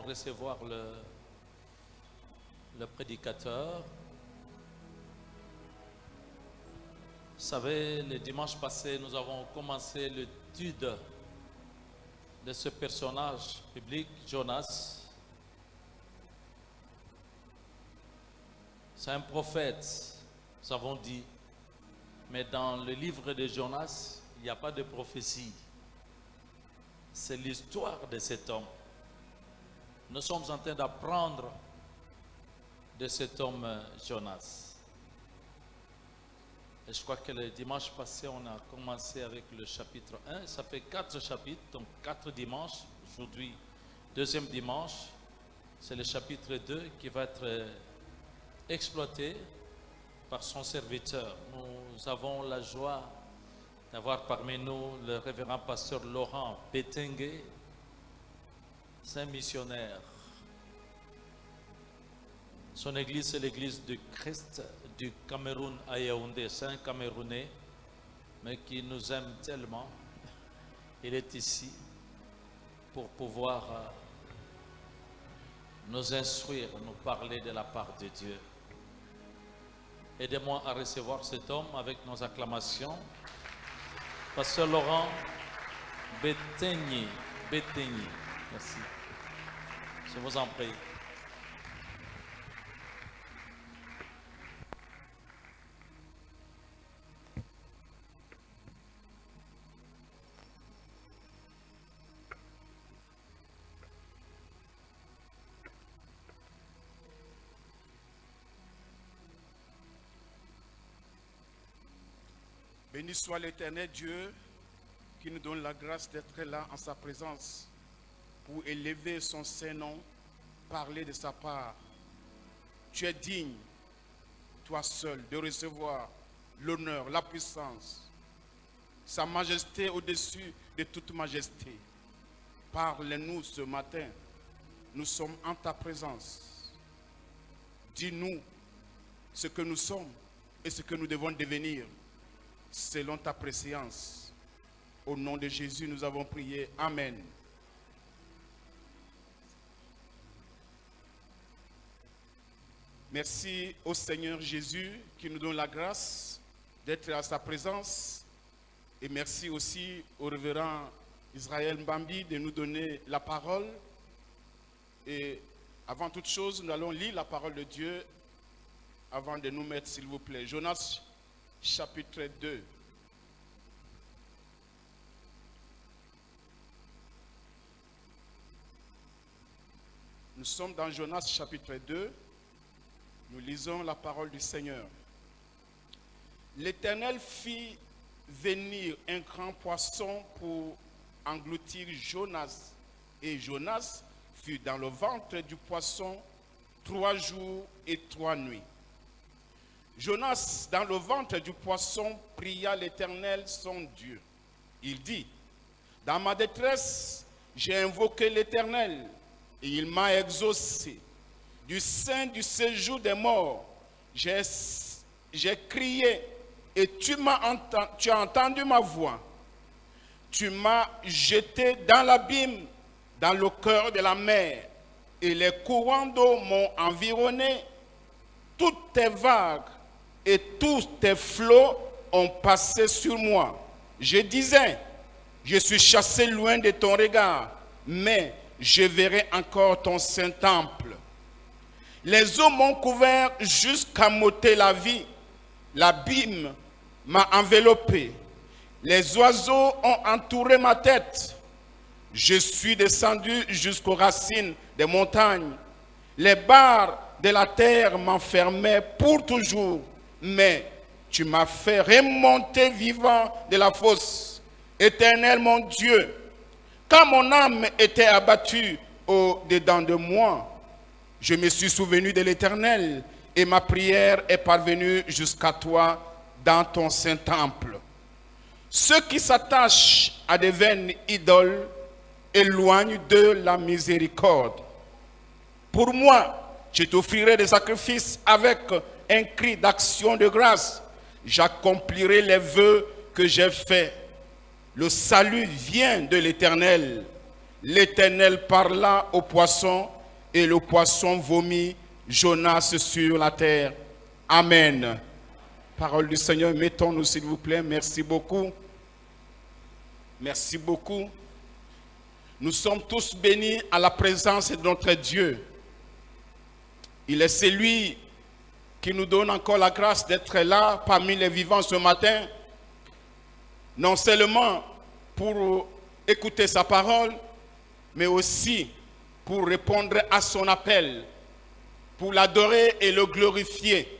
recevoir le prédicateur. Vous savez, le dimanche passé, nous avons commencé l'étude de ce personnage biblique, Jonas. C'est un prophète, nous avons dit. Mais dans le livre de Jonas, il n'y a pas de prophétie. C'est l'histoire de cet homme. Nous sommes en train d'apprendre de cet homme Jonas. Et je crois que le dimanche passé, on a commencé avec le chapitre 1. Ça fait 4 chapitres, donc 4 dimanches. Aujourd'hui, deuxième dimanche, c'est le chapitre 2 qui va être exploité par son serviteur. Nous avons la joie d'avoir parmi nous le révérend pasteur Laurent Betengue. C'est un missionnaire. Son église, c'est l'église du Christ du Cameroun à Yaoundé. C'est un Camerounais, mais qui nous aime tellement. Il est ici pour pouvoir nous instruire, nous parler de la part de Dieu. Aidez-moi à recevoir cet homme avec nos acclamations. Pasteur Laurent Betengue. Merci. Je vous en prie. Béni soit l'Éternel Dieu qui nous donne la grâce d'être là en sa présence pour élever son Saint-Nom, parler de sa part. Tu es digne, toi seul, de recevoir l'honneur, la puissance, sa majesté au-dessus de toute majesté. Parle-nous ce matin, nous sommes en ta présence. Dis-nous ce que nous sommes et ce que nous devons devenir. Selon ta préscience. Au nom de Jésus, nous avons prié. Amen. Merci au Seigneur Jésus qui nous donne la grâce d'être à sa présence. Et merci aussi au révérend Israël Mbambi de nous donner la parole. Et avant toute chose, nous allons lire la parole de Dieu avant de nous mettre, s'il vous plaît. Jonas chapitre 2. Nous sommes dans Jonas chapitre 2. Nous lisons la parole du Seigneur. L'Éternel fit venir un grand poisson pour engloutir Jonas. Et Jonas fut dans le ventre du poisson 3 jours et 3 nuits. Jonas, dans le ventre du poisson, pria l'Éternel son Dieu. Il dit, dans ma détresse, j'ai invoqué l'Éternel et il m'a exaucé. Du sein du séjour des morts, j'ai crié et tu as entendu ma voix. Tu m'as jeté dans l'abîme, dans le cœur de la mer, et les courants d'eau m'ont environné. Toutes tes vagues et tous tes flots ont passé sur moi. Je disais, je suis chassé loin de ton regard, mais je verrai encore ton saint temple. Les eaux m'ont couvert jusqu'à m'ôter la vie. L'abîme m'a enveloppé. Les oiseaux ont entouré ma tête. Je suis descendu jusqu'aux racines des montagnes. Les barres de la terre m'enfermaient pour toujours. Mais tu m'as fait remonter vivant de la fosse. Éternel mon Dieu, quand mon âme était abattue au-dedans de moi, je me suis souvenu de l'Éternel et ma prière est parvenue jusqu'à toi dans ton saint temple. Ceux qui s'attachent à des vaines idoles éloignent de la miséricorde. Pour moi, je t'offrirai des sacrifices avec un cri d'action de grâce. J'accomplirai les vœux que j'ai faits. Le salut vient de l'Éternel. L'Éternel parla au poisson et le poisson vomit Jonas sur la terre. Amen. Parole du Seigneur, mettons-nous s'il vous plaît. Merci beaucoup. Merci beaucoup. Nous sommes tous bénis à la présence de notre Dieu. Il est celui qui nous donne encore la grâce d'être là parmi les vivants ce matin, non seulement pour écouter sa parole, mais aussi pour répondre à son appel, pour l'adorer et le glorifier.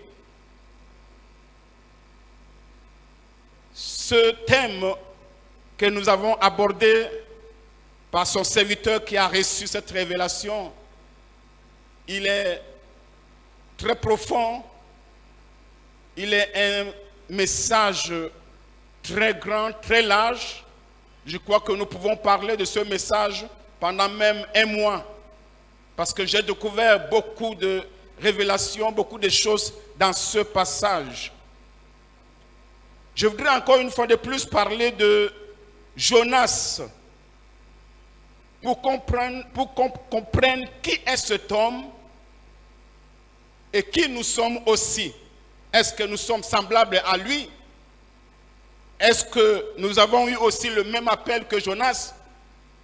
Ce thème que nous avons abordé par son serviteur qui a reçu cette révélation, il est très profond, il est un message très grand, très large. Je crois que nous pouvons parler de ce message pendant même un mois, parce que j'ai découvert beaucoup de révélations, beaucoup de choses dans ce passage. Je voudrais encore une fois de plus parler de Jonas, pour qu'on comprenne qui est cet homme et qui nous sommes aussi. Est-ce que nous sommes semblables à lui? Est-ce que nous avons eu aussi le même appel que Jonas?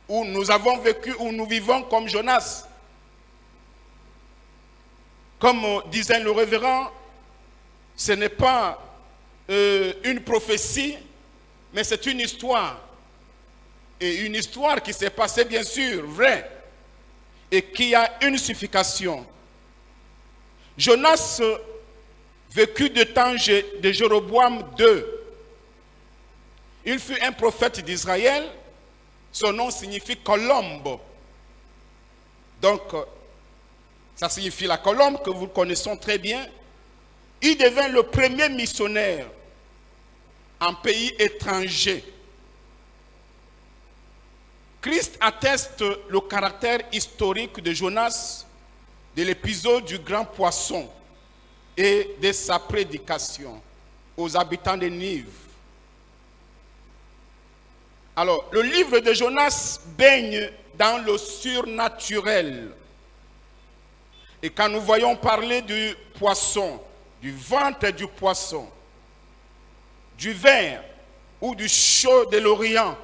Ou nous avons vécu, ou nous vivons comme Jonas? Comme disait le révérend, ce n'est pas une prophétie, mais c'est une histoire. Et une histoire qui s'est passée, bien sûr, vraie, et qui a une signification. Jonas vécut du temps de Jéroboam II. Il fut un prophète d'Israël. Son nom signifie colombe. Donc, ça signifie la colombe que vous connaissez très bien. Il devint le premier missionnaire en pays étranger. Christ atteste le caractère historique de Jonas, de l'épisode du grand poisson et de sa prédication aux habitants de Nive. Alors, le livre de Jonas baigne dans le surnaturel. Et quand nous voyons parler du poisson, du ventre du poisson, du ver ou du chaud de l'Orient,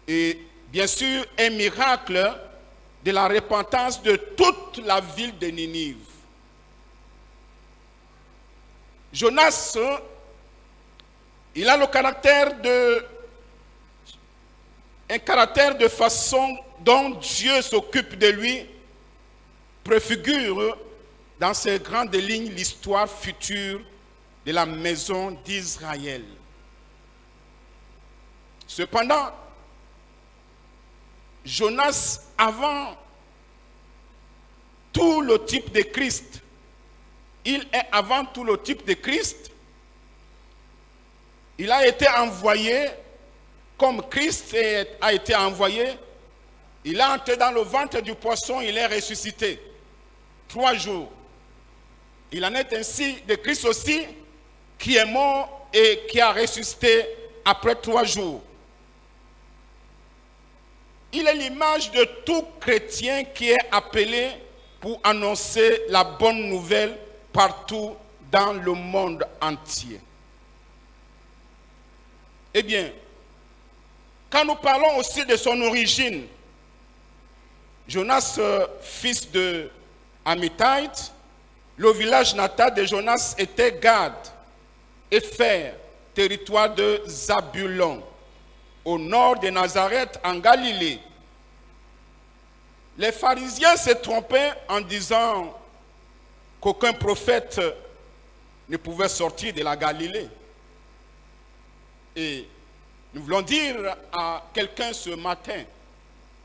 et bien sûr un miracle de la repentance de toute la ville de Ninive. Jonas, il a le un caractère de façon dont Dieu s'occupe de lui, préfigure dans ces grandes lignes l'histoire future de la maison d'Israël. Cependant, Jonas, avant tout le type de Christ, il est avant tout le type de Christ. Il a été envoyé comme Christ a été envoyé. Il est entré dans le ventre du poisson, il est ressuscité. 3 jours. Il en est ainsi de Christ aussi, qui est mort et qui a ressuscité après 3 jours. Il est l'image de tout chrétien qui est appelé pour annoncer la bonne nouvelle partout dans le monde entier. Eh bien, quand nous parlons aussi de son origine, Jonas, fils de Amittai, le village natal de Jonas était Gad, Épher, territoire de Zabulon, au nord de Nazareth, en Galilée. Les pharisiens se trompaient en disant qu'aucun prophète ne pouvait sortir de la Galilée. Et nous voulons dire à quelqu'un ce matin,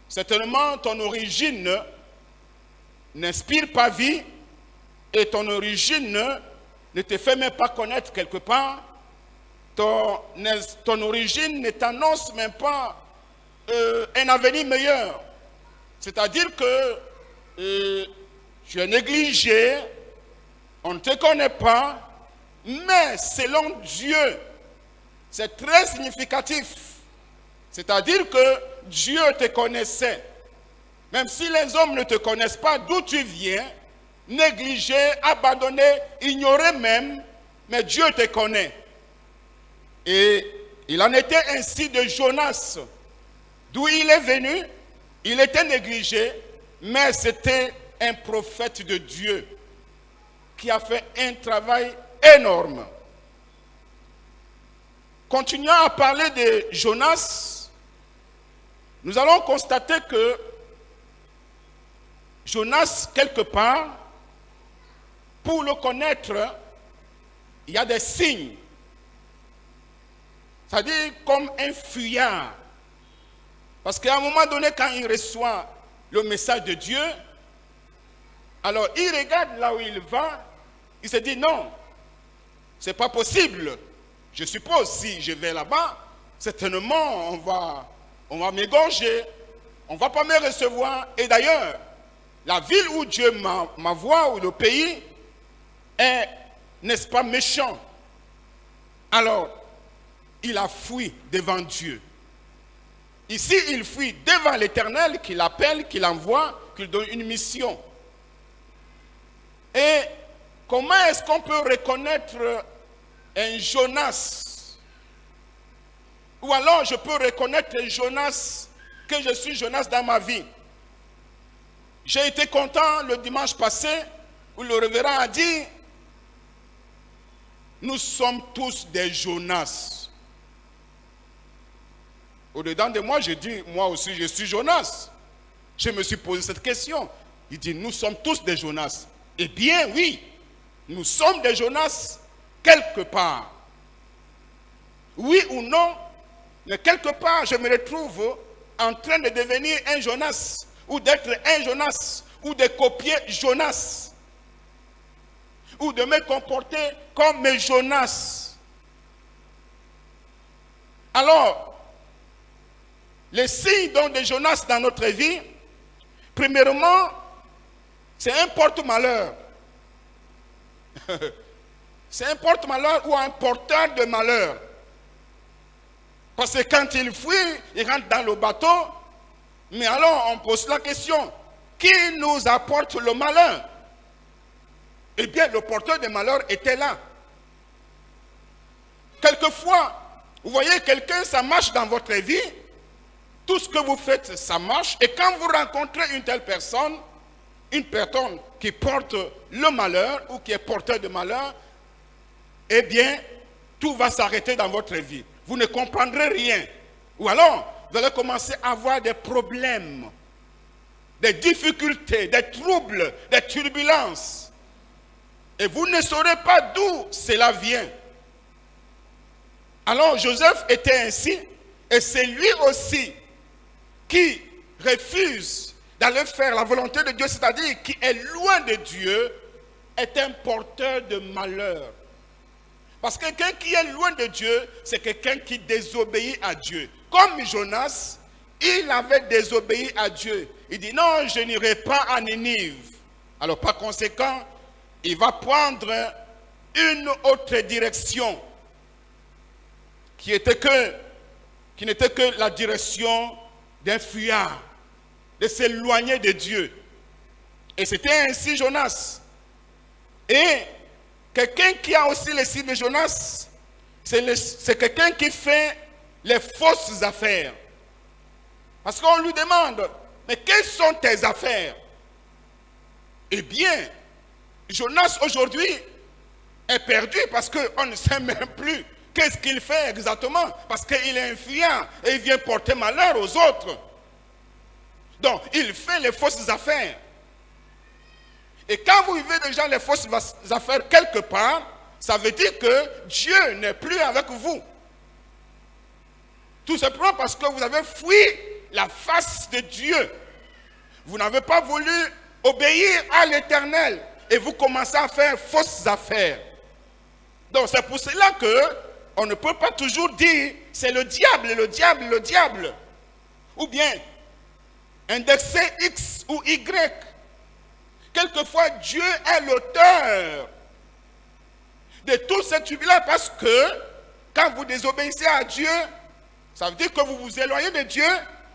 certainement ton origine n'inspire pas vie et ton origine ne te fait même pas connaître quelque part. Ton origine ne t'annonce même pas un avenir meilleur. C'est-à-dire que tu es négligé, on ne te connaît pas, mais selon Dieu, c'est très significatif. C'est-à-dire que Dieu te connaissait Même si les hommes ne te connaissent pas d'où tu viens, négligé, abandonné, ignoré même, mais Dieu te connaît. Et il en était ainsi de Jonas. D'où il est venu, il était négligé, mais c'était un prophète de Dieu qui a fait un travail énorme. Continuant à parler de Jonas, nous allons constater que Jonas, quelque part, pour le connaître, il y a des signes. C'est-à-dire comme un fuyard. Parce qu'à un moment donné, quand il reçoit le message de Dieu, alors il regarde là où il va, il se dit non, c'est pas possible. Je suppose, si je vais là-bas, certainement on va m'égorger, on ne va pas me recevoir. Et d'ailleurs, la ville où Dieu m'envoie, ou le pays, est, n'est-ce pas, méchant. Alors, il a fui devant Dieu. Ici, il fuit devant l'Éternel qui l'appelle, qui l'envoie, qui lui donne une mission. Et comment est-ce qu'on peut reconnaître un Jonas? Ou alors je peux reconnaître un Jonas, que je suis Jonas dans ma vie. J'ai été content le dimanche passé où le révérend a dit: nous sommes tous des Jonas. Au-dedans de moi, je dis, moi aussi je suis Jonas. Je me suis posé cette question. Il dit, nous sommes tous des Jonas. Eh bien, oui, nous sommes des Jonas quelque part. Oui ou non, mais quelque part, je me retrouve en train de devenir un Jonas, ou d'être un Jonas, ou de copier Jonas, ou de me comporter comme Jonas. Alors, les signes donc de Jonas dans notre vie, premièrement, c'est un porte-malheur. C'est un porte-malheur ou un porteur de malheur. Parce que quand il fuit, il rentre dans le bateau. Mais alors on pose la question, qui nous apporte le malheur? Eh bien, le porteur de malheur était là. Quelquefois, vous voyez quelqu'un, ça marche dans votre vie. Tout ce que vous faites, ça marche. Et quand vous rencontrez une telle personne, une personne qui porte le malheur ou qui est porteur de malheur, eh bien, tout va s'arrêter dans votre vie. Vous ne comprendrez rien. Ou alors, vous allez commencer à avoir des problèmes, des difficultés, des troubles, des turbulences. Et vous ne saurez pas d'où cela vient. Alors, Joseph était ainsi, et c'est lui aussi qui refuse d'aller faire la volonté de Dieu, c'est-à-dire qui est loin de Dieu, est un porteur de malheur. Parce que quelqu'un qui est loin de Dieu, c'est quelqu'un qui désobéit à Dieu. Comme Jonas, il avait désobéi à Dieu. Il dit non, je n'irai pas à Ninive. Alors par conséquent, il va prendre une autre direction qui n'était que la direction d'un fuyard, de s'éloigner de Dieu. Et c'était ainsi Jonas. Et quelqu'un qui a aussi les signes de Jonas, c'est quelqu'un qui fait les fausses affaires. Parce qu'on lui demande, mais quelles sont tes affaires? Eh bien, Jonas aujourd'hui est perdu parce qu'on ne sait même plus qu'est-ce qu'il fait exactement. Parce qu'il est un fuyard et il vient porter malheur aux autres. Donc, il fait les fausses affaires. Et quand vous vivez déjà les fausses affaires quelque part, ça veut dire que Dieu n'est plus avec vous. Tout simplement parce que vous avez fui la face de Dieu. Vous n'avez pas voulu obéir à l'Éternel et vous commencez à faire fausses affaires. Donc c'est pour cela qu'on ne peut pas toujours dire c'est le diable, le diable, le diable. Ou bien indexer X ou Y. Quelquefois, Dieu est l'auteur de tout ce tribunal parce que quand vous désobéissez à Dieu, ça veut dire que vous vous éloignez de Dieu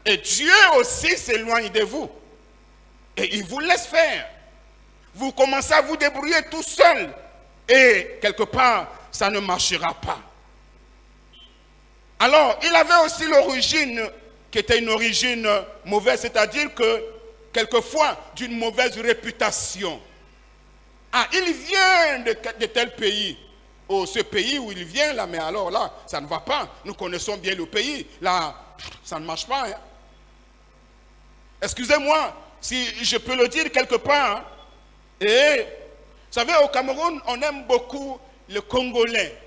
et Dieu aussi s'éloigne de vous. Et il vous laisse faire. Vous commencez à vous débrouiller tout seul. Et quelque part, ça ne marchera pas. Alors, il avait aussi l'origine qui était une origine mauvaise, c'est-à-dire que quelquefois d'une mauvaise réputation. Ah, il vient de tel pays. Oh, ce pays où il vient là, mais alors là, ça ne va pas. Nous connaissons bien le pays. Là, ça ne marche pas. Hein. Excusez-moi, si je peux le dire quelque part. Hein. Et, vous savez, au Cameroun, on aime beaucoup le Congolais.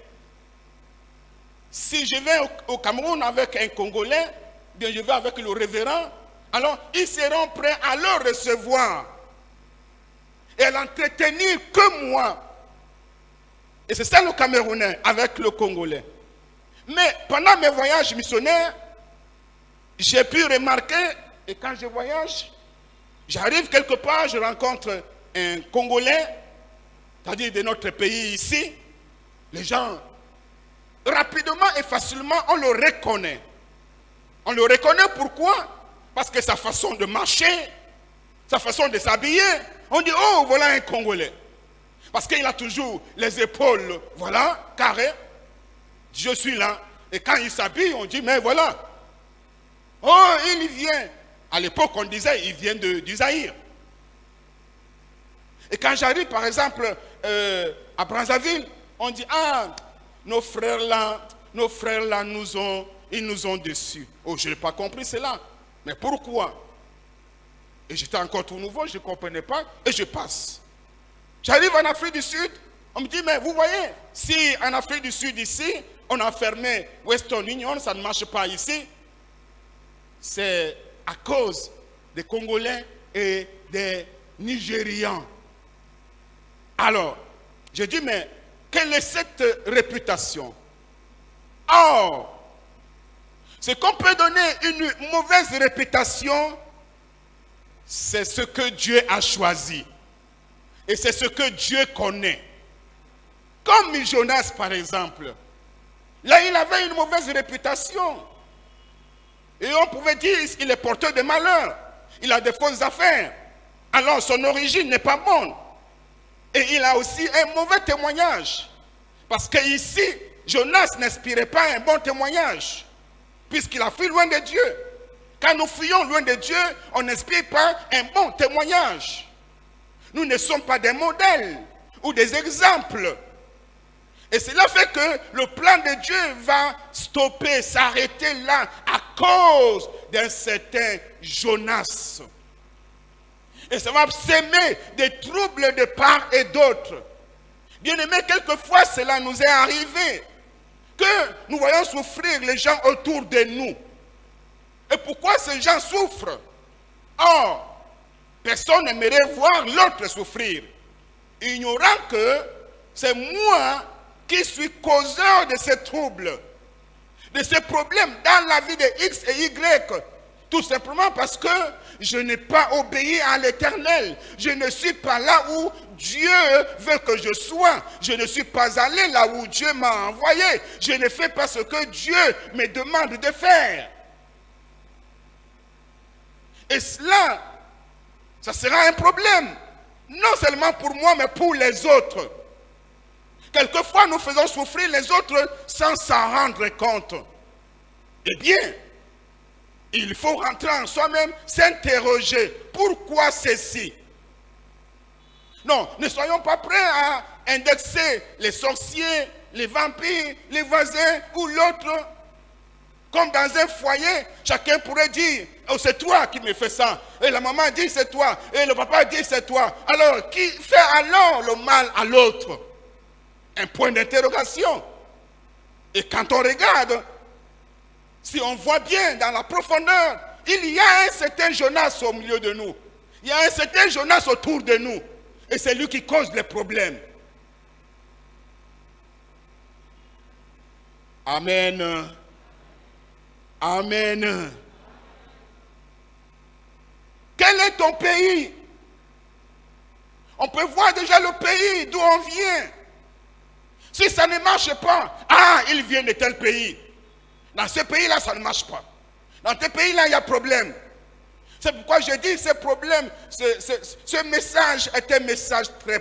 Si je vais au Cameroun avec un Congolais, bien je vais avec le révérend, alors ils seront prêts à le recevoir et à l'entretenir que moi. Et c'est ça le Camerounais avec le Congolais. Mais pendant mes voyages missionnaires, j'ai pu remarquer, et quand je voyage, j'arrive quelque part, je rencontre un Congolais, c'est-à-dire de notre pays ici, les gens, rapidement et facilement, on le reconnaît. On le reconnaît pourquoi? Parce que sa façon de marcher, sa façon de s'habiller, on dit, oh, voilà un Congolais. Parce qu'il a toujours les épaules, voilà, carrées. Je suis là. Et quand il s'habille, on dit, mais voilà. Oh, il vient. À l'époque, on disait, il vient du Zaïre. Et quand j'arrive, par exemple, à Brazzaville, on dit, ah, nos frères là, ils nous ont déçus. Oh, je n'ai pas compris cela. Mais pourquoi? Et j'étais encore tout nouveau, je ne comprenais pas, et je passe. J'arrive en Afrique du Sud, on me dit, mais vous voyez, si en Afrique du Sud ici, on a fermé Western Union, ça ne marche pas ici, c'est à cause des Congolais et des Nigérians. Alors, je dis, mais quelle est cette réputation? Or, ce qu'on peut donner une mauvaise réputation, c'est ce que Dieu a choisi. Et c'est ce que Dieu connaît. Comme Jonas, par exemple. Là, il avait une mauvaise réputation. Et on pouvait dire qu'il est porteur de malheur. Il a des fausses affaires. Alors, son origine n'est pas bonne. Et il a aussi un mauvais témoignage. Parce qu'ici, Jonas n'inspirait pas un bon témoignage. Puisqu'il a fui loin de Dieu. Quand nous fuyons loin de Dieu, on n'inspire pas un bon témoignage. Nous ne sommes pas des modèles ou des exemples. Et cela fait que le plan de Dieu va stopper, s'arrêter là à cause d'un certain Jonas. Et ça va s'aimer des troubles de part et d'autre. Bien aimé, quelquefois cela nous est arrivé. Que nous voyons souffrir les gens autour de nous. Et pourquoi ces gens souffrent? Or, personne n'aimerait voir l'autre souffrir, ignorant que c'est moi qui suis causeur de ces troubles, de ces problèmes dans la vie de X et Y. Tout simplement parce que je n'ai pas obéi à l'Éternel. Je ne suis pas là où Dieu veut que je sois. Je ne suis pas allé là où Dieu m'a envoyé. Je ne fais pas ce que Dieu me demande de faire. Et cela, ça sera un problème. Non seulement pour moi, mais pour les autres. Quelquefois, nous faisons souffrir les autres sans s'en rendre compte. Eh bien, il faut rentrer en soi-même, s'interroger. Pourquoi ceci? Non, ne soyons pas prêts à indexer les sorciers, les vampires, les voisins ou l'autre. Comme dans un foyer, chacun pourrait dire, oh, c'est toi qui me fais ça. Et la maman dit, c'est toi. Et le papa dit, c'est toi. Alors, qui fait alors le mal à l'autre? Un point d'interrogation. Et quand on regarde, si on voit bien dans la profondeur, il y a un certain Jonas au milieu de nous. Il y a un certain Jonas autour de nous. Et c'est lui qui cause les problèmes. Amen. Amen. Quel est ton pays? On peut voir déjà le pays d'où on vient. Si ça ne marche pas, ah, il vient de tel pays. Dans ce pays-là, ça ne marche pas. Dans ce pays-là, il y a problème. C'est pourquoi je dis ce problème, ce message est un message très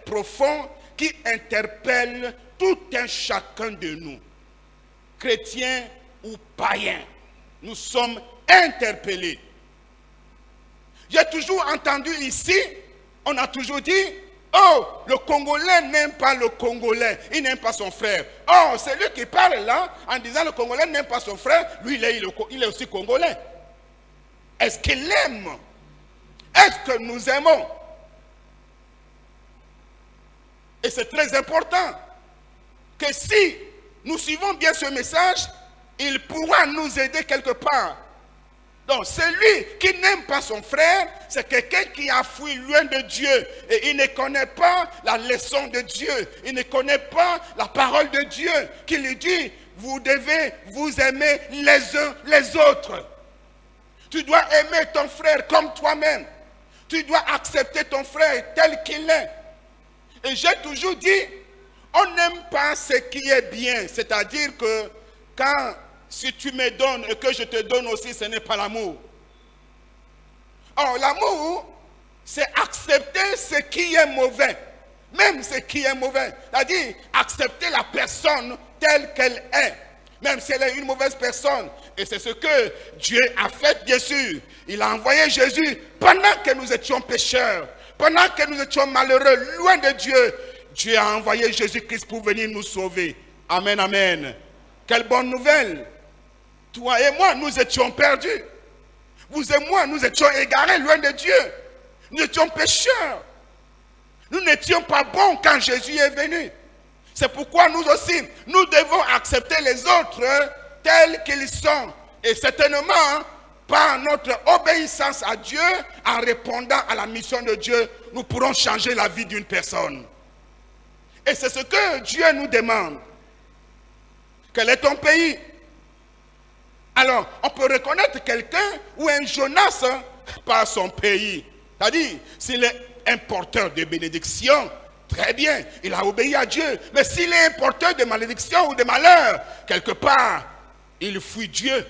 profond qui interpelle tout un chacun de nous, chrétiens ou païens. Nous sommes interpellés. J'ai toujours entendu ici, on a toujours dit, oh, le Congolais n'aime pas le Congolais, il n'aime pas son frère. Oh, c'est lui qui parle là, en disant le Congolais n'aime pas son frère, lui il est aussi Congolais. Est-ce qu'il aime? Est-ce que nous aimons? Et c'est très important que si nous suivons bien ce message, il pourra nous aider quelque part. Donc celui qui n'aime pas son frère, c'est quelqu'un qui a fui loin de Dieu. Et il ne connaît pas la leçon de Dieu. Il ne connaît pas la parole de Dieu qui lui dit, vous devez vous aimer les uns les autres. Tu dois aimer ton frère comme toi-même. Tu dois accepter ton frère tel qu'il est. Et j'ai toujours dit, on n'aime pas ce qui est bien. C'est-à-dire que quand, si tu me donnes et que je te donne aussi, ce n'est pas l'amour. Or, l'amour, c'est accepter ce qui est mauvais. Même ce qui est mauvais. C'est-à-dire, accepter la personne telle qu'elle est. Même si elle est une mauvaise personne. Et c'est ce que Dieu a fait, bien sûr. Il a envoyé Jésus pendant que nous étions pécheurs. Pendant que nous étions malheureux, loin de Dieu. Dieu a envoyé Jésus-Christ pour venir nous sauver. Amen, amen. Quelle bonne nouvelle. Toi et moi, nous étions perdus. Vous et moi, nous étions égarés, loin de Dieu. Nous étions pécheurs. Nous n'étions pas bons quand Jésus est venu. C'est pourquoi nous aussi, nous devons accepter les autres tels qu'ils sont. Et certainement, par notre obéissance à Dieu, en répondant à la mission de Dieu, nous pourrons changer la vie d'une personne. Et c'est ce que Dieu nous demande. Quel est ton pays? Alors, on peut reconnaître quelqu'un ou un Jonas par son pays. C'est-à-dire, s'il est un porteur de bénédiction, très bien, il a obéi à Dieu. Mais s'il est un porteur de malédiction ou de malheur, quelque part, il fuit Dieu.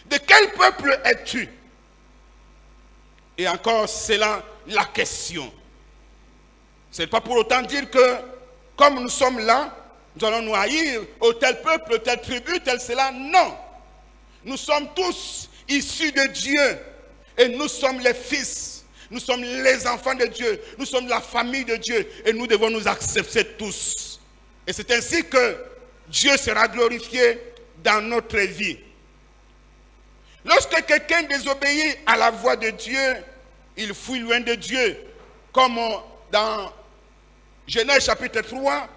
De quel peuple es-tu? Et encore, c'est là la question. Ce n'est pas pour autant dire que, comme nous sommes là, nous allons nous haïr au tel peuple, telle tribu, tel cela. Non. Nous sommes tous issus de Dieu. Et nous sommes les fils. Nous sommes les enfants de Dieu. Nous sommes la famille de Dieu. Et nous devons nous accepter tous. Et c'est ainsi que Dieu sera glorifié dans notre vie. Lorsque quelqu'un désobéit à la voix de Dieu, il fuit loin de Dieu. Comme dans Genèse chapitre 3,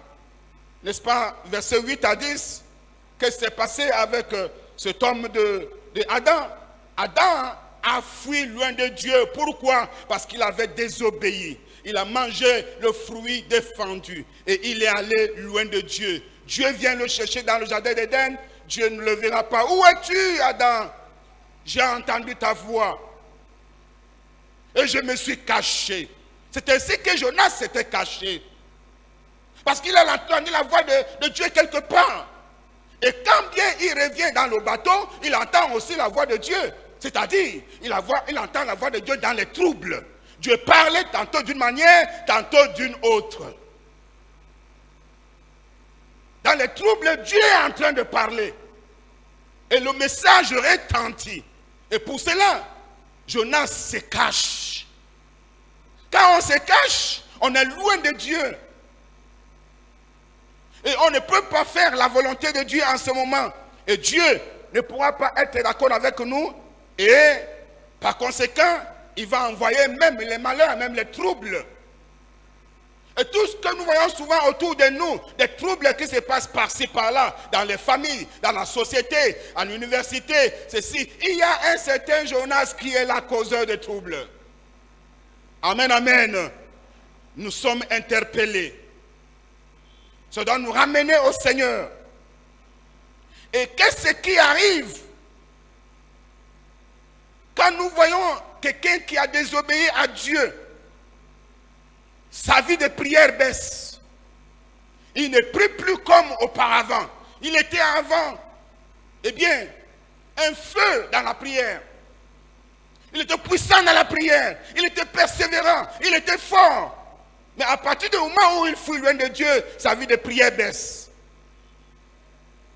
n'est-ce pas, verset 8 à 10, qu'est-ce qui s'est passé avec cet homme de Adam? Adam a fui loin de Dieu. Pourquoi? Parce qu'il avait désobéi. Il a mangé le fruit défendu. Et il est allé loin de Dieu. Dieu vient le chercher dans le jardin d'Éden. Dieu ne le verra pas. Où es-tu, Adam? J'ai entendu ta voix. Et je me suis caché. C'est ainsi que Jonas s'était caché. Parce qu'il a entendu la voix de Dieu quelque part. Et quand bien il revient dans le bateau, il entend aussi la voix de Dieu. C'est-à-dire, il entend la voix de Dieu dans les troubles. Dieu parlait tantôt d'une manière, tantôt d'une autre. Dans les troubles, Dieu est en train de parler. Et le message retentit. Et pour cela, Jonas se cache. Quand on se cache, on est loin de Dieu. Et on ne peut pas faire la volonté de Dieu en ce moment. Et Dieu ne pourra pas être d'accord avec nous. Et par conséquent, il va envoyer même les malheurs, même les troubles. Et tout ce que nous voyons souvent autour de nous, des troubles qui se passent par-ci, par-là, dans les familles, dans la société, à l'université, ceci. Il y a un certain Jonas qui est la causeur des troubles. Amen, amen. Nous sommes interpellés. Ça doit nous ramener au Seigneur. Et qu'est-ce qui arrive quand nous voyons quelqu'un qui a désobéi à Dieu? Sa vie de prière baisse. Il ne prie plus comme auparavant. Il était avant, eh bien, un feu dans la prière. Il était puissant dans la prière. Il était persévérant. Il était fort. Mais à partir du moment où il fut loin de Dieu, sa vie de prière baisse.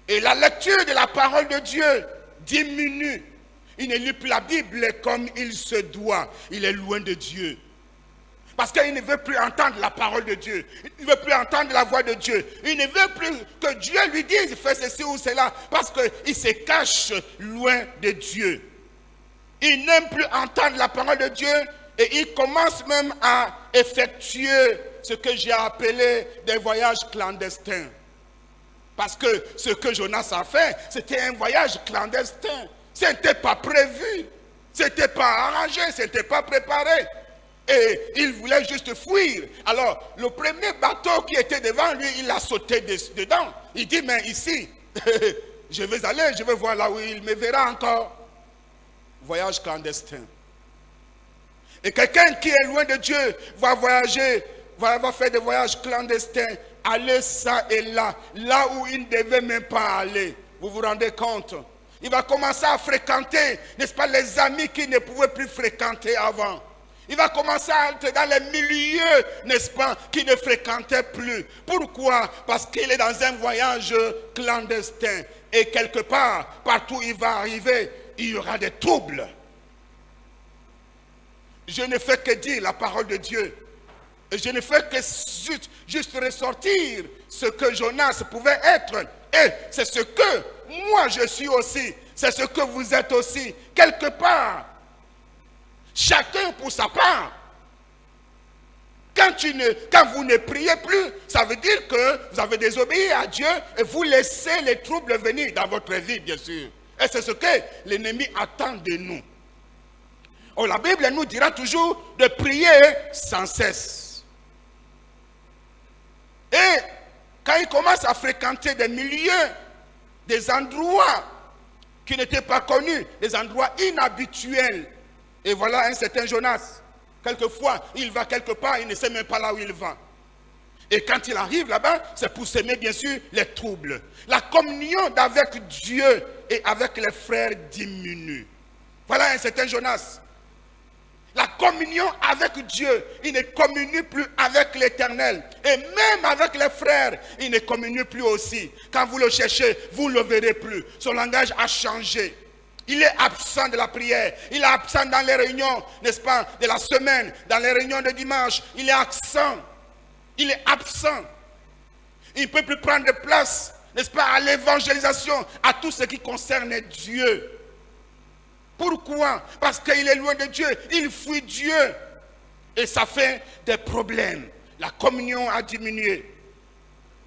Et la lecture de la parole de Dieu diminue. Il ne lit plus la Bible comme il se doit. Il est loin de Dieu. Parce qu'il ne veut plus entendre la parole de Dieu. Il ne veut plus entendre la voix de Dieu. Il ne veut plus que Dieu lui dise fais ceci ou cela. Parce qu'il se cache loin de Dieu. Il n'aime plus entendre la parole de Dieu. Et il commence même à effectuer ce que j'ai appelé des voyages clandestins. Parce que ce que Jonas a fait, c'était un voyage clandestin. Ce n'était pas prévu. Ce n'était pas arrangé. Ce n'était pas préparé. Et il voulait juste fuir. Alors, le premier bateau qui était devant lui, il a sauté dedans. Il dit, mais ici, je vais aller, je vais voir là où il me verra encore. Voyage clandestin. Et quelqu'un qui est loin de Dieu va voyager, va faire des voyages clandestins, aller ça et là, là où il ne devait même pas aller. Vous vous rendez compte? Il va commencer à fréquenter, n'est-ce pas, les amis qu'il ne pouvait plus fréquenter avant. Il va commencer à entrer dans les milieux, n'est-ce pas, qu'il ne fréquentait plus. Pourquoi? Parce qu'il est dans un voyage clandestin. Et quelque part, partout où il va arriver, il y aura des troubles. Je ne fais que dire la parole de Dieu. Et je ne fais que juste ressortir ce que Jonas pouvait être. Et c'est ce que moi je suis aussi. C'est ce que vous êtes aussi. Quelque part. Chacun pour sa part. Quand vous ne priez plus, ça veut dire que vous avez désobéi à Dieu et vous laissez les troubles venir dans votre vie, bien sûr. Et c'est ce que l'ennemi attend de nous. Oh, la Bible nous dira toujours de prier sans cesse. Et quand il commence à fréquenter des milieux, des endroits qui n'étaient pas connus, des endroits inhabituels, et voilà un certain Jonas. Quelquefois, il va quelque part, il ne sait même pas là où il va. Et quand il arrive là-bas, c'est pour s'aimer bien sûr les troubles. La communion avec Dieu et avec les frères diminue. Voilà un certain Jonas. La communion avec Dieu, il ne communie plus avec l'Éternel. Et même avec les frères, il ne communie plus aussi. Quand vous le cherchez, vous ne le verrez plus. Son langage a changé. Il est absent de la prière. Il est absent dans les réunions, n'est-ce pas, de la semaine, dans les réunions de dimanche. Il est absent. Il est absent. Il ne peut plus prendre de place, n'est-ce pas, à l'évangélisation, à tout ce qui concerne Dieu. Pourquoi? Parce qu'il est loin de Dieu. Il fuit Dieu. Et ça fait des problèmes. La communion a diminué.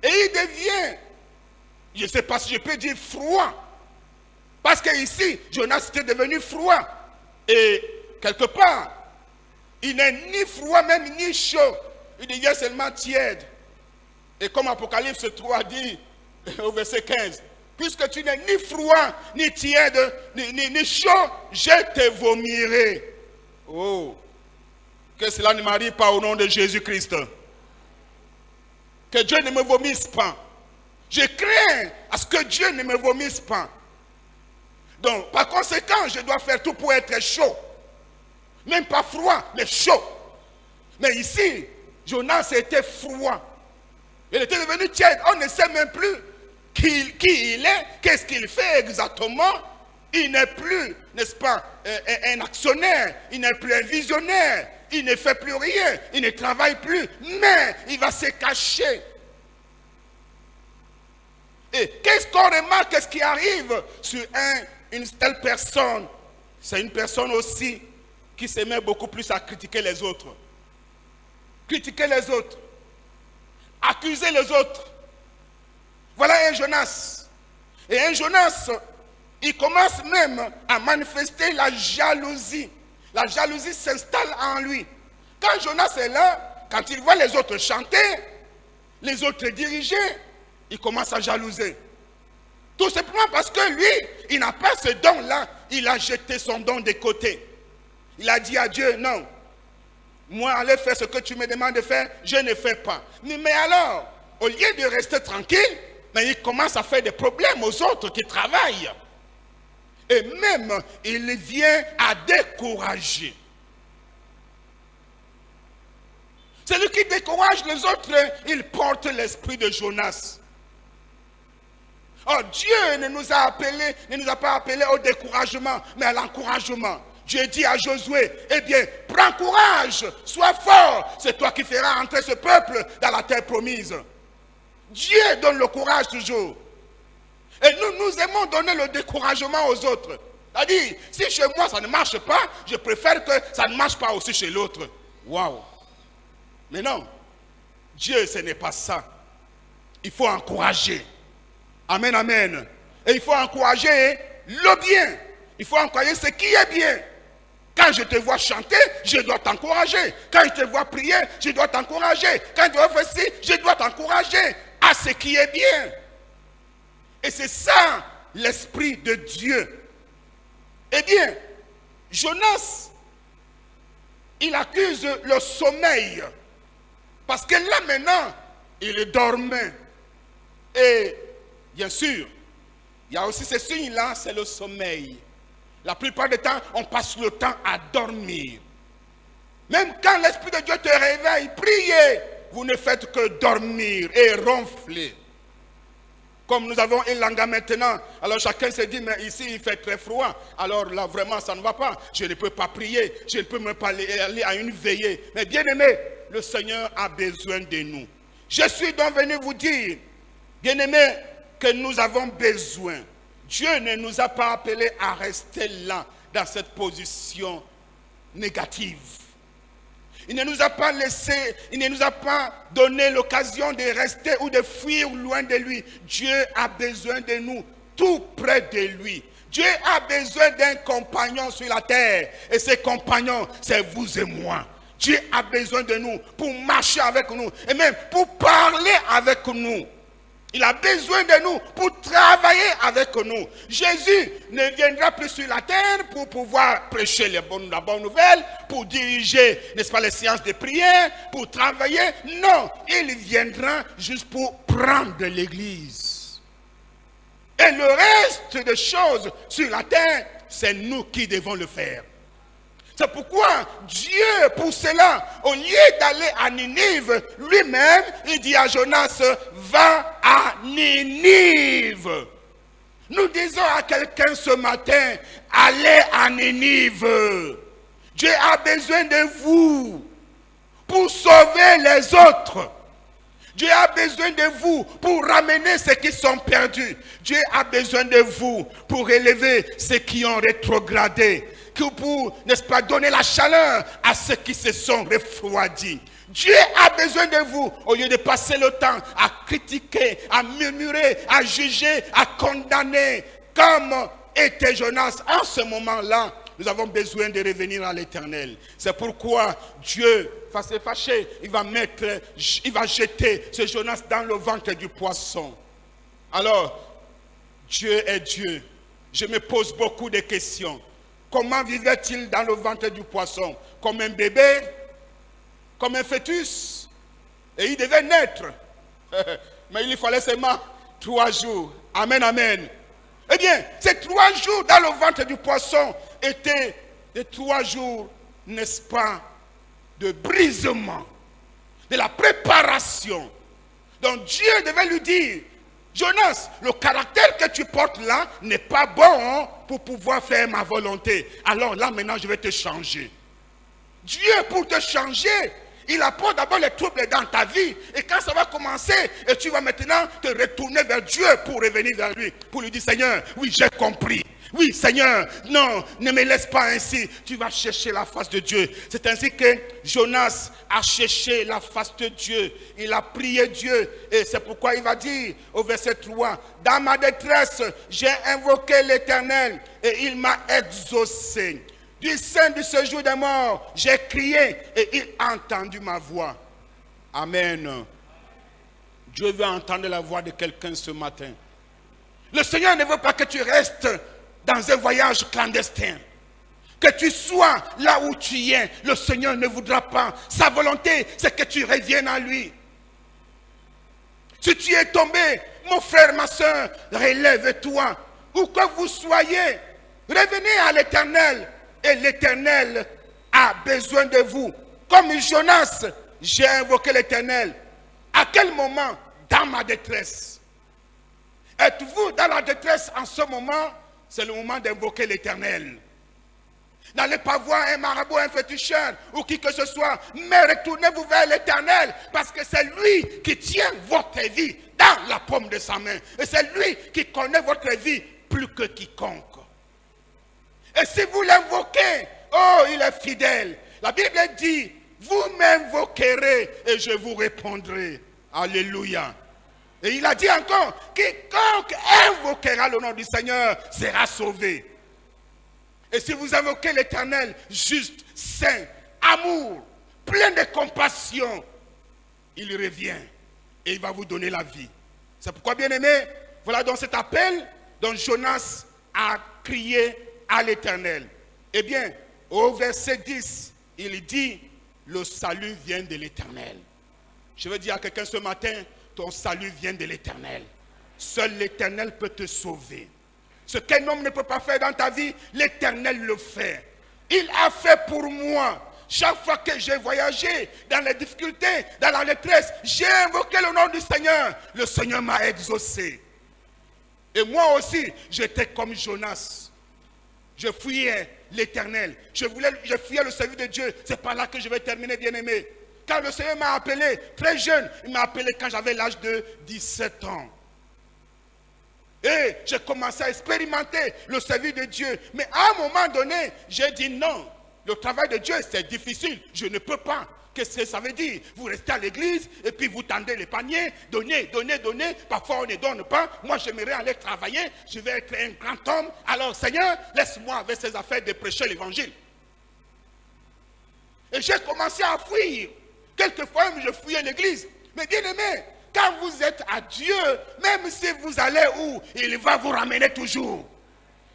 Et il devient, je ne sais pas si je peux dire froid. Parce qu'ici, Jonas était devenu froid. Et quelque part, il n'est ni froid même ni chaud. Il devient seulement tiède. Et comme Apocalypse 3 dit au verset 15, puisque tu n'es ni froid, ni tiède, ni chaud, je te vomirai. Oh, que cela ne m'arrive pas au nom de Jésus-Christ. Que Dieu ne me vomisse pas. Je crains à ce que Dieu ne me vomisse pas. Donc, par conséquent, je dois faire tout pour être chaud. Même pas froid, mais chaud. Mais ici, Jonas était froid. Il était devenu tiède. On ne sait même plus qui il est, qu'est-ce qu'il fait exactement. Il n'est plus, n'est-ce pas, un actionnaire. Il n'est plus un visionnaire. Il ne fait plus rien. Il ne travaille plus. Mais il va se cacher. Et qu'est-ce qu'on remarque, qu'est-ce qui arrive sur une telle personne? C'est une personne aussi qui se met beaucoup plus à critiquer les autres. Critiquer les autres. Accuser les autres. Voilà un Jonas. Et un Jonas, il commence même à manifester la jalousie. La jalousie s'installe en lui. Quand Jonas est là, quand il voit les autres chanter, les autres diriger, il commence à jalouser. Tout simplement parce que lui, il n'a pas ce don-là. Il a jeté son don de côté. Il a dit à Dieu, non. Moi, aller faire ce que tu me demandes de faire, je ne fais pas. Mais alors, au lieu de rester tranquille, mais il commence à faire des problèmes aux autres qui travaillent. Et même, il vient à décourager. Celui qui décourage les autres, il porte l'esprit de Jonas. Oh, Dieu ne nous a pas appelés au découragement, mais à l'encouragement. Dieu dit à Josué, eh bien, prends courage, sois fort, c'est toi qui feras entrer ce peuple dans la terre promise. Dieu donne le courage toujours. Et nous aimons donner le découragement aux autres. C'est-à-dire, si chez moi ça ne marche pas, je préfère que ça ne marche pas aussi chez l'autre. Waouh! Mais non, Dieu, ce n'est pas ça. Il faut encourager. Amen, amen. Et il faut encourager le bien. Il faut encourager ce qui est bien. Quand je te vois chanter, je dois t'encourager. Quand je te vois prier, je dois t'encourager. Quand je dois faire ci, je dois t'encourager à ce qui est bien. Et c'est ça l'esprit de Dieu. Eh bien, Jonas, il accuse le sommeil. Parce que là maintenant, il dormait. Et bien sûr, il y a aussi ce signe-là, c'est le sommeil. La plupart du temps, on passe le temps à dormir. Même quand l'Esprit de Dieu te réveille, priez, vous ne faites que dormir et ronfler. Comme nous avons une langue maintenant, alors chacun se dit, mais ici il fait très froid. Alors là vraiment ça ne va pas. Je ne peux pas prier, je ne peux même pas aller à une veillée. Mais bien aimé, le Seigneur a besoin de nous. Je suis donc venu vous dire, bien aimé, que nous avons besoin. Dieu ne nous a pas appelés à rester là, dans cette position négative. Il ne nous a pas laissé, il ne nous a pas donné l'occasion de rester ou de fuir loin de lui. Dieu a besoin de nous, tout près de lui. Dieu a besoin d'un compagnon sur la terre. Et ce compagnon, c'est vous et moi. Dieu a besoin de nous pour marcher avec nous et même pour parler avec nous. Il a besoin de nous pour travailler avec nous. Jésus ne viendra plus sur la terre pour pouvoir prêcher la bonne nouvelle, pour diriger, n'est-ce pas, les séances de prière, pour travailler. Non, il viendra juste pour prendre l'église. Et le reste des choses sur la terre, c'est nous qui devons le faire. C'est pourquoi Dieu, pour cela, au lieu d'aller à Ninive, lui-même, il dit à Jonas, va à Ninive. Nous disons à quelqu'un ce matin, allez à Ninive. Dieu a besoin de vous pour sauver les autres. Dieu a besoin de vous pour ramener ceux qui sont perdus. Dieu a besoin de vous pour élever ceux qui ont rétrogradé. Pour, n'est-ce pas, donner la chaleur à ceux qui se sont refroidis. Dieu a besoin de vous au lieu de passer le temps à critiquer, à murmurer, à juger, à condamner. Comme était Jonas en ce moment-là, nous avons besoin de revenir à l'Éternel. C'est pourquoi Dieu va se fâcher, il va jeter ce Jonas dans le ventre du poisson. Alors, Dieu est Dieu. Je me pose beaucoup de questions. Comment vivait-il dans le ventre du poisson? Comme un bébé? Comme un fœtus? Et il devait naître. Mais il fallait seulement 3 jours. Amen, amen. Eh bien, ces 3 jours dans le ventre du poisson étaient des 3 jours, n'est-ce pas, de brisement, de la préparation. Donc Dieu devait lui dire, Jonas, le caractère que tu portes là n'est pas bon pour pouvoir faire ma volonté. Alors là maintenant je vais te changer. Dieu pour te changer, il apporte d'abord les troubles dans ta vie. Et quand ça va commencer, et tu vas maintenant te retourner vers Dieu pour revenir vers lui. Pour lui dire, Seigneur, oui j'ai compris. Oui, Seigneur, non, ne me laisse pas ainsi. Tu vas chercher la face de Dieu. C'est ainsi que Jonas a cherché la face de Dieu. Il a prié Dieu. Et c'est pourquoi il va dire au verset 3, dans ma détresse, j'ai invoqué l'Éternel et il m'a exaucé. Du sein du séjour des morts, j'ai crié et il a entendu ma voix. Amen. Dieu veut entendre la voix de quelqu'un ce matin. Le Seigneur ne veut pas que tu restes dans un voyage clandestin. Que tu sois là où tu es, le Seigneur ne voudra pas. Sa volonté, c'est que tu reviennes à lui. Si tu es tombé, mon frère, ma soeur, relève-toi. Où que vous soyez, Revenez à l'Éternel et l'Éternel a besoin de vous. Comme Jonas, j'ai invoqué l'Éternel. À quel moment? Dans ma détresse. Êtes-vous dans la détresse en ce moment? C'est le moment d'invoquer l'Éternel. N'allez pas voir un marabout, un féticheur ou qui que ce soit, mais retournez-vous vers l'Éternel parce que c'est lui qui tient votre vie dans la paume de sa main. Et c'est lui qui connaît votre vie plus que quiconque. Et si vous l'invoquez, oh, il est fidèle. La Bible dit, vous m'invoquerez et je vous répondrai. Alléluia. Et il a dit encore, quiconque invoquera le nom du Seigneur sera sauvé. Et si vous invoquez l'Éternel, juste, saint, amour, plein de compassion, il revient et il va vous donner la vie. C'est pourquoi, bien-aimés, voilà donc cet appel dont Jonas a crié à l'Éternel. Eh bien, au verset 10, il dit, le salut vient de l'Éternel. Je veux dire à quelqu'un ce matin, ton salut vient de l'Éternel. Seul l'Éternel peut te sauver. Ce qu'un homme ne peut pas faire dans ta vie, l'Éternel le fait. Il a fait pour moi. Chaque fois que j'ai voyagé dans les difficultés, dans la détresse, j'ai invoqué le nom du Seigneur. Le Seigneur m'a exaucé. Et moi aussi, j'étais comme Jonas. Je fuyais l'Éternel. Je fuyais le service de Dieu. C'est par là que je vais terminer, bien-aimé. Quand le Seigneur m'a appelé, très jeune, il m'a appelé quand j'avais l'âge de 17 ans. Et j'ai commencé à expérimenter le service de Dieu. Mais à un moment donné, j'ai dit non. Le travail de Dieu, c'est difficile. Je ne peux pas. Qu'est-ce que ça veut dire? Vous restez à l'église et puis vous tendez les paniers, donnez. Parfois on ne donne pas. Moi, j'aimerais aller travailler. Je vais être un grand homme. Alors, Seigneur, laisse-moi avec ces affaires de prêcher l'évangile. Et j'ai commencé à fuir. Quelquefois, je fuyais l'église. Mais bien aimé, quand vous êtes à Dieu, même si vous allez où, il va vous ramener toujours.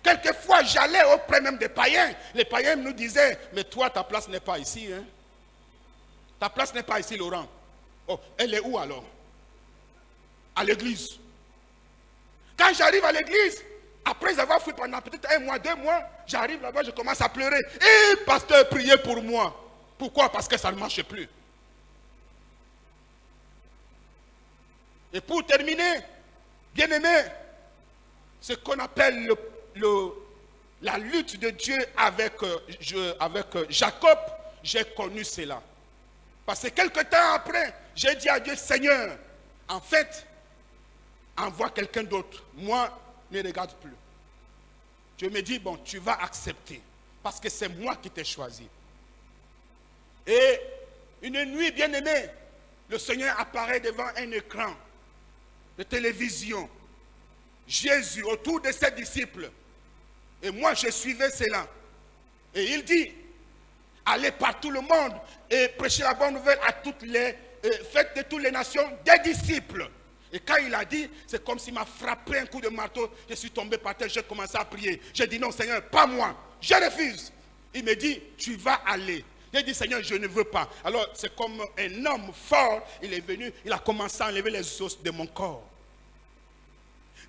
Quelquefois, j'allais auprès même des païens. Les païens nous disaient, mais toi, ta place n'est pas ici. Hein? Ta place n'est pas ici, Laurent. Oh, elle est où alors? À l'église. Quand j'arrive à l'église, après avoir fui pendant peut-être 1 mois, 2 mois, j'arrive là-bas, je commence à pleurer. Et pasteur, priez pour moi. Pourquoi? Parce que ça ne marche plus. Et pour terminer, bien-aimé, ce qu'on appelle la lutte de Dieu avec Jacob, j'ai connu cela. Parce que quelque temps après, j'ai dit à Dieu, Seigneur, en fait, envoie quelqu'un d'autre. Moi, ne regarde plus. Je me dis, bon, tu vas accepter. Parce que c'est moi qui t'ai choisi. Et une nuit, bien-aimé, le Seigneur apparaît devant un écran de télévision. Jésus autour de ses disciples. Et moi, je suivais cela. Et il dit, allez par tout le monde et prêchez la bonne nouvelle à toutes les faites de toutes les nations des disciples. Et quand il a dit, c'est comme s'il m'a frappé un coup de marteau. Je suis tombé par terre, j'ai commencé à prier. J'ai dit non, Seigneur, pas moi. Je refuse. Il me dit, tu vas aller. J'ai dit, Seigneur, je ne veux pas. Alors, c'est comme un homme fort. Il est venu, il a commencé à enlever les os de mon corps.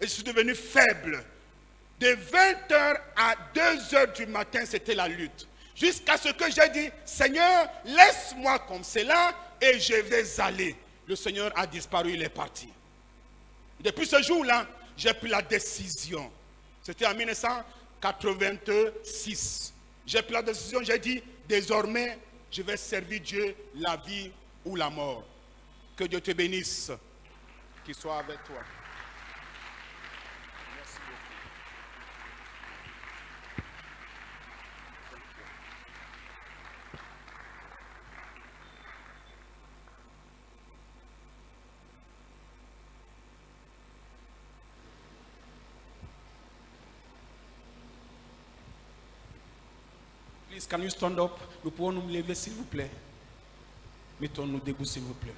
Et je suis devenu faible. De 20h à 2h du matin, c'était la lutte. Jusqu'à ce que j'ai dit, Seigneur, laisse-moi comme cela et je vais aller. Le Seigneur a disparu, il est parti. Depuis ce jour-là, j'ai pris la décision. C'était en 1986. J'ai pris la décision, j'ai dit, désormais, je vais servir Dieu la vie ou la mort. Que Dieu te bénisse, qu'il soit avec toi. Merci beaucoup. Please, can you stand up? Nous pouvons nous lever, s'il vous plaît. Mettons-nous debout, s'il vous plaît.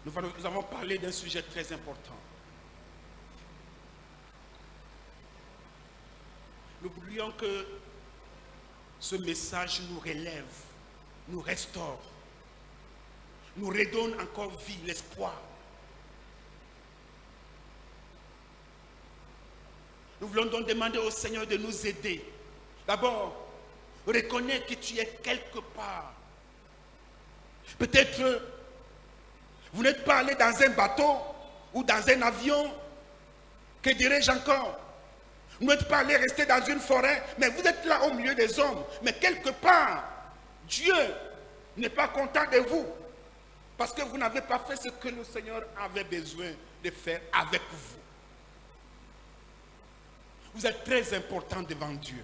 Nous avons parlé d'un sujet très important. Nous voulions que ce message nous relève, nous restaure, nous redonne encore vie, l'espoir. Nous voulons donc demander au Seigneur de nous aider. D'abord, reconnais que tu es quelque part. Peut-être, vous n'êtes pas allé dans un bateau ou dans un avion. Que dirais-je encore? Vous n'êtes pas allé rester dans une forêt, mais vous êtes là au milieu des hommes. Mais quelque part, Dieu n'est pas content de vous. Parce que vous n'avez pas fait ce que le Seigneur avait besoin de faire avec vous. Vous êtes très important devant Dieu.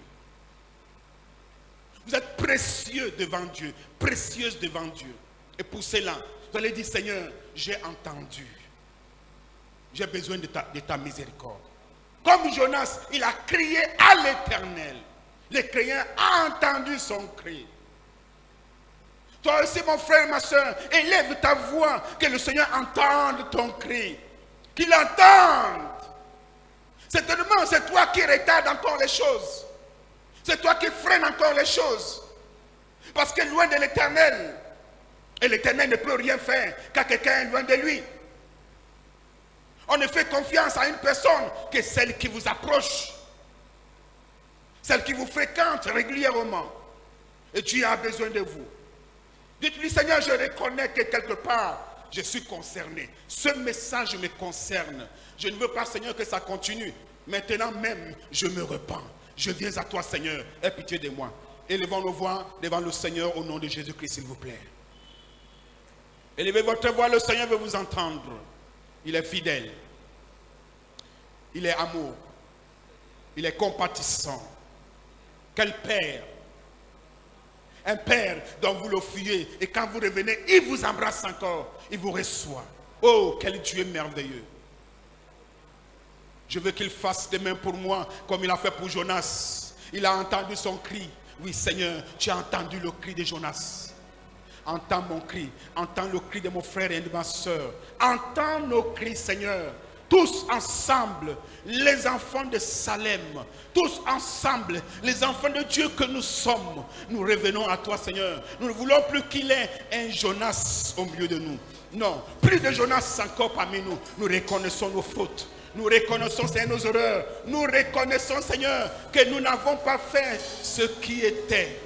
Vous êtes précieux devant Dieu, précieuse devant Dieu. Et pour cela, vous allez dire, Seigneur, j'ai entendu. J'ai besoin de ta miséricorde. Comme Jonas, il a crié à l'Éternel. Le croyant a entendu son cri. Toi aussi, mon frère, ma soeur, élève ta voix, que le Seigneur entende ton cri. Qu'il entende. Certainement, c'est toi qui retardes encore les choses. C'est toi qui freines encore les choses. Parce que loin de l'Éternel, et l'Éternel ne peut rien faire quand quelqu'un est loin de lui. On ne fait confiance à une personne que celle qui vous approche. Celle qui vous fréquente régulièrement. Et Dieu a besoin de vous. Dites-lui, Seigneur, je reconnais que quelque part, je suis concerné. Ce message me concerne. Je ne veux pas, Seigneur, que ça continue. Maintenant même, je me repens. Je viens à toi, Seigneur. Aie pitié de moi. Élevons nos voix devant le Seigneur au nom de Jésus-Christ, s'il vous plaît. Élevez votre voix, le Seigneur veut vous entendre. Il est fidèle. Il est amour. Il est compatissant. Quel père! Un père dont vous le fuyez et quand vous revenez, il vous embrasse encore. Il vous reçoit. Oh, quel Dieu merveilleux! Je veux qu'il fasse de même pour moi comme il a fait pour Jonas. Il a entendu son cri. Oui, Seigneur, tu as entendu le cri de Jonas. Entends mon cri. Entends le cri de mon frère et de ma soeur. Entends nos cris, Seigneur. Tous ensemble, les enfants de Salem, tous ensemble, les enfants de Dieu que nous sommes, nous revenons à toi, Seigneur. Nous ne voulons plus qu'il ait un Jonas au milieu de nous. Non, plus de Jonas encore parmi nous. Nous reconnaissons nos fautes. Nous reconnaissons, Seigneur, nos erreurs. Nous reconnaissons, Seigneur, que nous n'avons pas fait ce qui était.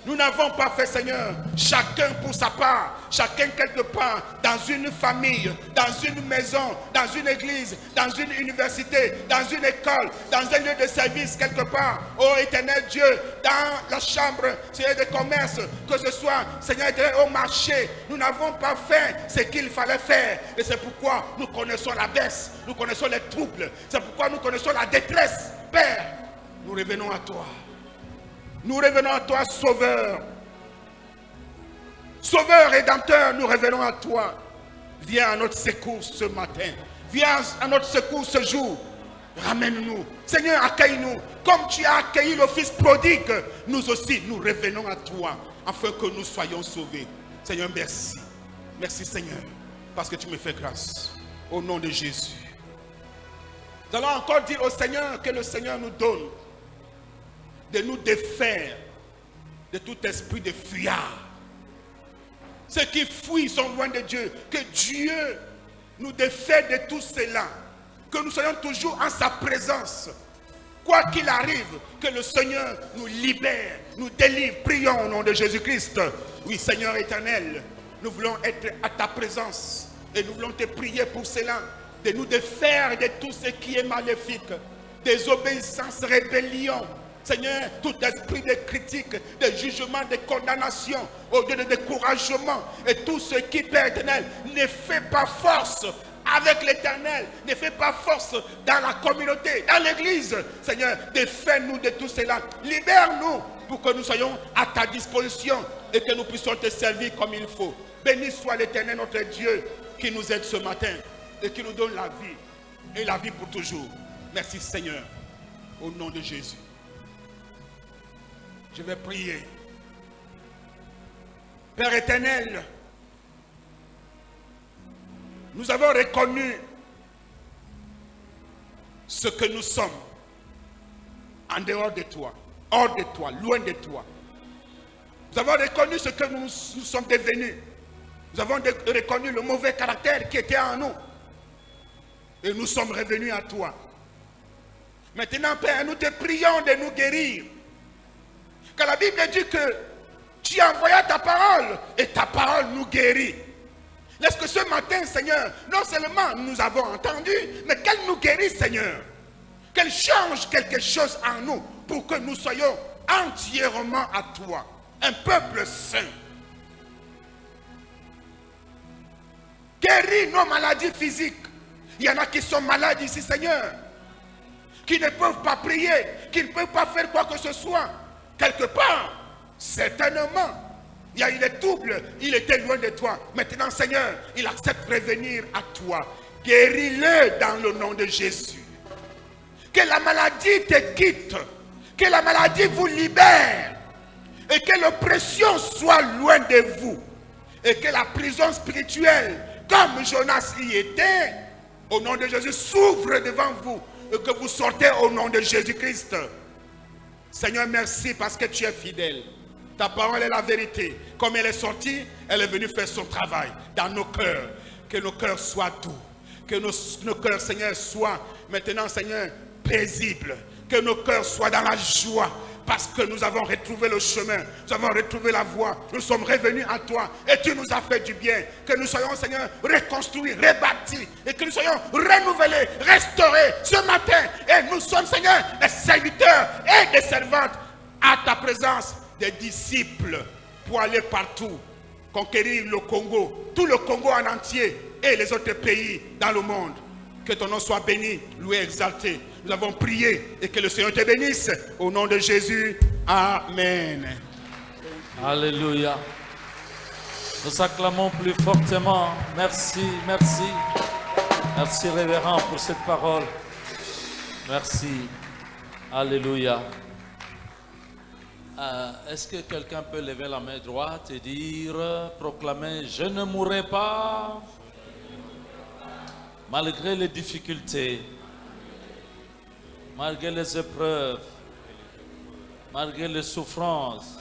Nous n'avons pas fait, Seigneur, chacun pour sa part, chacun quelque part, dans une famille, dans une maison, dans une église, dans une université, dans une école, dans un lieu de service quelque part. Oh éternel Dieu, dans la chambre, Seigneur, de commerce, que ce soit, Seigneur, au marché, nous n'avons pas fait ce qu'il fallait faire. Et c'est pourquoi nous connaissons la baisse, nous connaissons les troubles, c'est pourquoi nous connaissons la détresse. Père, nous revenons à toi. Nous revenons à toi, Sauveur. Sauveur, Rédempteur, nous revenons à toi. Viens à notre secours ce matin. Viens à notre secours ce jour. Ramène-nous. Seigneur, accueille-nous. Comme tu as accueilli le Fils prodigue, nous aussi, nous revenons à toi, afin que nous soyons sauvés. Seigneur, merci. Merci, Seigneur, parce que tu me fais grâce. Au nom de Jésus. Nous allons encore dire au Seigneur que le Seigneur nous donne de nous défaire de tout esprit de fuyard. Ceux qui fuient sont loin de Dieu. Que Dieu nous défait de tout cela. Que nous soyons toujours en sa présence. Quoi qu'il arrive, que le Seigneur nous libère, nous délivre. Prions au nom de Jésus-Christ. Oui, Seigneur éternel, nous voulons être à ta présence. Et nous voulons te prier pour cela. De nous défaire de tout ce qui est maléfique. Désobéissance, rébellion. Seigneur, tout esprit de critique, de jugement, de condamnation, au lieu de découragement, et tout ce qui, Père éternel, ne fait pas force avec l'éternel, ne fait pas force dans la communauté, dans l'église. Seigneur, défais-nous de tout cela. Libère-nous pour que nous soyons à ta disposition et que nous puissions te servir comme il faut. Béni soit l'éternel, notre Dieu, qui nous aide ce matin et qui nous donne la vie et la vie pour toujours. Merci, Seigneur, au nom de Jésus. Je vais prier. Père éternel, nous avons reconnu ce que nous sommes en dehors de toi, hors de toi, loin de toi. Nous avons reconnu ce que nous sommes devenus. Nous avons reconnu le mauvais caractère qui était en nous. Et nous sommes revenus à toi. Maintenant, Père, nous te prions de nous guérir. Car la Bible dit que tu as envoyé ta parole et ta parole nous guérit. Est-ce que ce matin, Seigneur, non seulement nous avons entendu, mais qu'elle nous guérisse, Seigneur. Qu'elle change quelque chose en nous pour que nous soyons entièrement à toi. Un peuple saint. Guéris nos maladies physiques. Il y en a qui sont malades ici, Seigneur. Qui ne peuvent pas prier, qui ne peuvent pas faire quoi que ce soit. Quelque part, certainement. Il y a eu des troubles, il était loin de toi. Maintenant, Seigneur, il accepte de revenir à toi. Guéris-le dans le nom de Jésus. Que la maladie te quitte. Que la maladie vous libère. Et que l'oppression soit loin de vous. Et que la prison spirituelle, comme Jonas y était, au nom de Jésus, s'ouvre devant vous. Et que vous sortez au nom de Jésus-Christ. Seigneur, merci parce que tu es fidèle. Ta parole est la vérité. Comme elle est sortie, elle est venue faire son travail dans nos cœurs. Que nos cœurs soient doux. Que nos cœurs, Seigneur, soient maintenant, Seigneur, paisibles. Que nos cœurs soient dans la joie. Parce que nous avons retrouvé le chemin. Nous avons retrouvé la voie. Nous sommes revenus à toi. Et tu nous as fait du bien. Que nous soyons, Seigneur, reconstruits, rebâtis. Et que nous soyons renouvelés, restaurés ce matin. Et nous sommes, Seigneur, des serviteurs et des servantes à ta présence. Des disciples pour aller partout, conquérir le Congo, tout le Congo en entier et les autres pays dans le monde. Que ton nom soit béni, loué, exalté. Nous avons prié et que le Seigneur te bénisse. Au nom de Jésus, Amen. Alléluia. Nous acclamons plus fortement. Merci, merci. Merci, révérend, pour cette parole. Merci. Alléluia. Est-ce que quelqu'un peut lever la main droite et dire, proclamer, je ne mourrai pas malgré les difficultés, malgré les épreuves, malgré les souffrances.